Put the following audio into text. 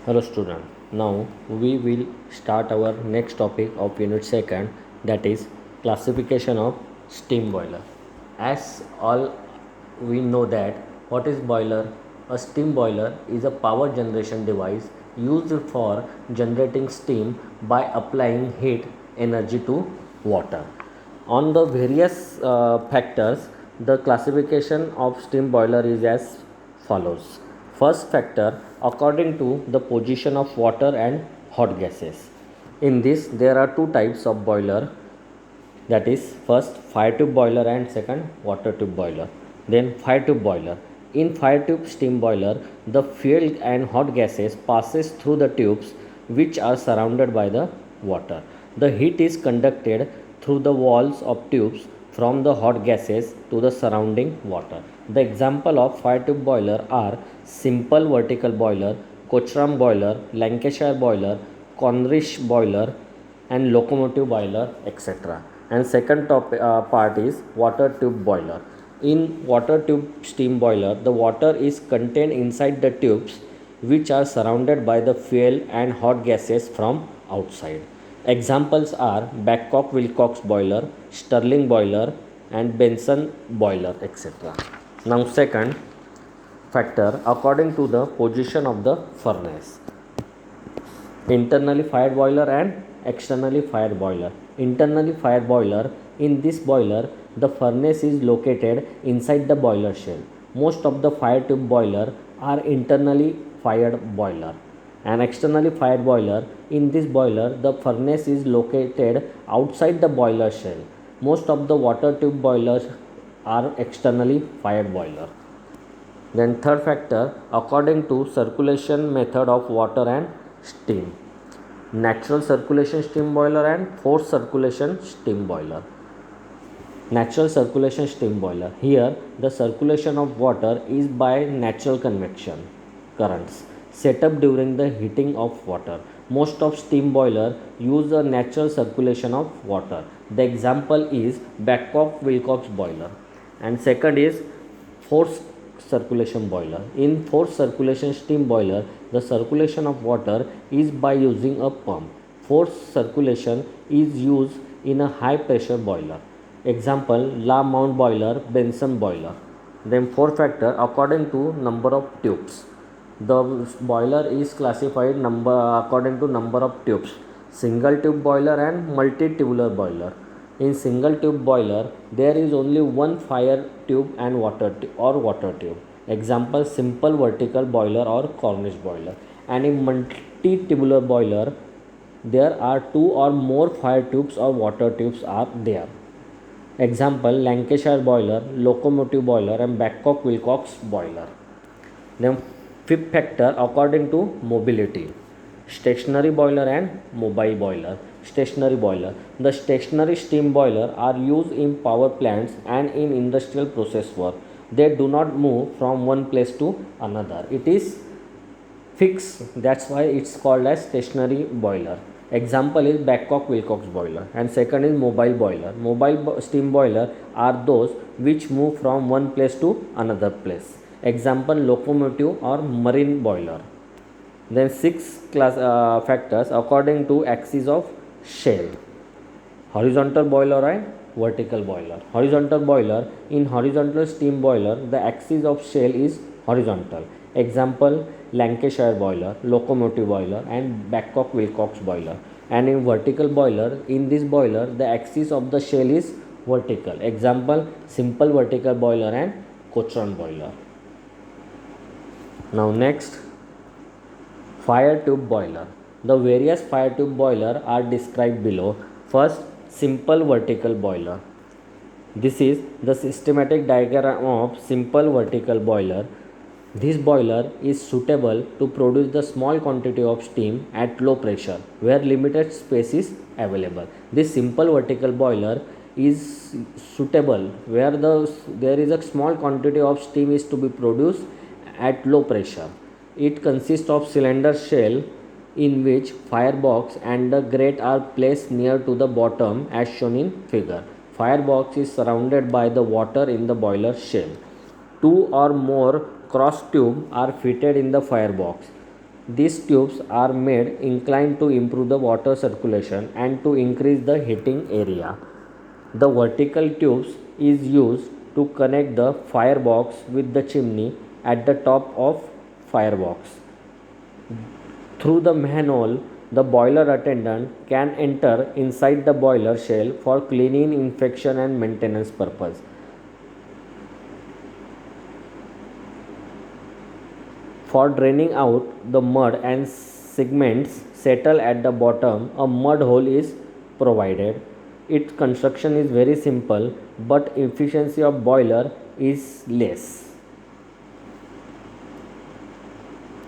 Hello student. Now we will start our next topic of unit second, that is classification of steam boiler. As all we know that what is boiler? A steam boiler is a power generation device used for generating steam by applying heat energy to water. On the various factors, the classification of steam boiler is as follows. First factor, according to the position of water and hot gases. In this, there are two types of boiler, that is first fire tube boiler and second water tube boiler. Then fire tube boiler. In fire tube steam boiler, the fuel and hot gases passes through the tubes which are surrounded by the water. The heat is conducted through the walls of tubes from the hot gases to the surrounding water. The example of fire tube boiler are simple vertical boiler, Cochran boiler, Lancashire boiler, Cornish boiler, and locomotive boiler, etc. And second part is water tube boiler. In water tube steam boiler, the water is contained inside the tubes which are surrounded by the fuel and hot gases from outside. Examples are Babcock Wilcox boiler, Stirling boiler, and Benson boiler, etc. Now second factor, according to the position of the furnace. Internally fired boiler and externally fired boiler. Internally fired boiler, in this boiler the furnace is located inside the boiler shell. Most of the fire tube boiler are internally fired boiler. An externally fired boiler, in this boiler the furnace is located outside the boiler shell. Most of the water tube boilers are externally fired boiler. Then third factor, according to circulation method of water and steam. Natural circulation steam boiler and forced circulation steam boiler. Natural circulation steam boiler. Here the circulation of water is by natural convection currents set up during the heating of water. Most of steam boiler use a natural circulation of water. The example is Babcock Wilcox boiler. And second is forced circulation boiler. In forced circulation steam boiler, the circulation of water is by using a pump. Forced circulation is used in a high pressure boiler. Example, La Mount boiler, Benson boiler. Then fourth factor, according to number of tubes. The boiler is classified according to number of tubes. Single tube boiler and multi-tubular boiler. In single tube boiler, there is only one fire tube and water tube. Example, simple vertical boiler or Cornish boiler. And in multi-tubular boiler, there are two or more fire tubes or water tubes are there. Example, Lancashire boiler, locomotive boiler, and Babcock Wilcox boiler. Then fifth factor, according to mobility. Stationary boiler and mobile boiler. Stationary boiler. The stationary steam boiler are used in power plants and in industrial process work. They do not move from one place to another. It is fixed. That's why it's called as stationary boiler. Example is Babcock Wilcox boiler. And second is mobile boiler. Mobile steam boiler are those which move from one place to another place. Example, locomotive or marine boiler. Then six factors according to axis of shell. Horizontal boiler and vertical boiler. Horizontal boiler, in horizontal steam boiler the axis of shell is horizontal. Example, Lancashire boiler, locomotive boiler, and Babcock Wilcox boiler. And in vertical boiler, in this boiler the axis of the shell is vertical. Example, simple vertical boiler and Cochran boiler. Now next, fire tube boiler. The various fire tube boiler are described below. First, simple vertical boiler. This is the systematic diagram of simple vertical boiler. This boiler is suitable to produce the small quantity of steam at low pressure where limited space is available. This simple vertical boiler is suitable where there is a small quantity of steam is to be produced at low pressure. It consists of cylinder shell in which firebox and the grate are placed near to the bottom as shown in figure. Firebox is surrounded by the water in the boiler shell. Two or more cross tube are fitted in the firebox. These tubes are made inclined to improve the water circulation and to increase the heating area. The vertical tubes is used to connect the firebox with the chimney at the top of firebox. Through the manhole, the boiler attendant can enter inside the boiler shell for cleaning, infection and maintenance purpose. For draining out the mud and segments settle at the bottom, a mud hole is provided. Its construction is very simple, but efficiency of boiler is less.